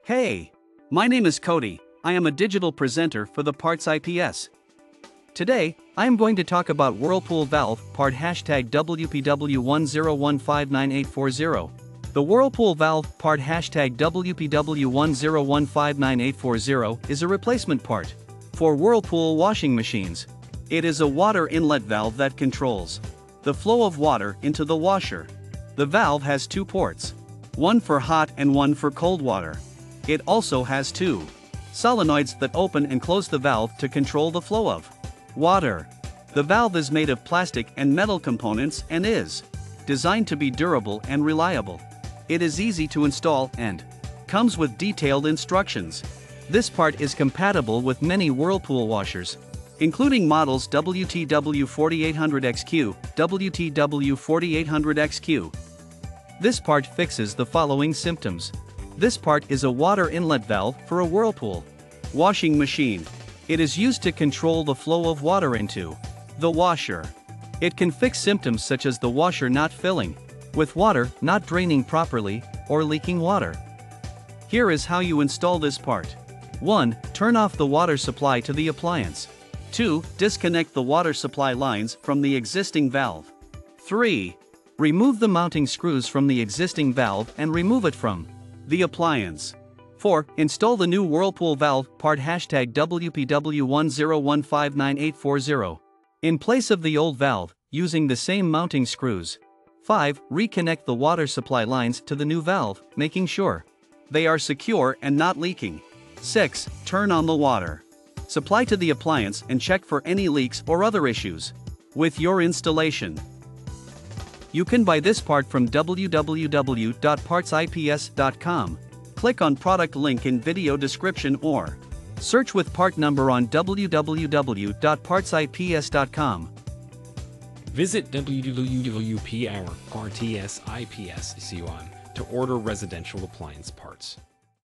Hey! My name is Cody. I am a digital presenter for the PartsIPS. Today, I am going to talk about Whirlpool valve part #WPW10159840. The Whirlpool valve part #WPW10159840 is a replacement part for Whirlpool washing machines. It is a water inlet valve that controls the flow of water into the washer. The valve has two ports, one for hot and one for cold water. It also has two solenoids that open and close the valve to control the flow of water. The valve is made of plastic and metal components and is designed to be durable and reliable. It is easy to install and comes with detailed instructions. This part is compatible with many Whirlpool washers, including models WTW4800XQ, WTW4800XQ. This part fixes the following symptoms. This part is a water inlet valve for a Whirlpool washing machine. It is used to control the flow of water into the washer. It can fix symptoms such as the washer not filling with water, not draining properly, or leaking water. Here is how you install this part. 1. Turn off the water supply to the appliance. 2. Disconnect the water supply lines from the existing valve. 3. Remove the mounting screws from the existing valve and remove it from the appliance. 4. Install the new Whirlpool valve part #WPW10159840 in place of the old valve, using the same mounting screws. 5. Reconnect the water supply lines to the new valve, making sure they are secure and not leaking. 6. Turn on the water supply to the appliance and check for any leaks or other issues with your installation. You can buy this part from www.PartsIPS.com. Click on product link in video description or search with part number on www.PartsIPS.com. Visit www.PartsIPS.com to order residential appliance parts.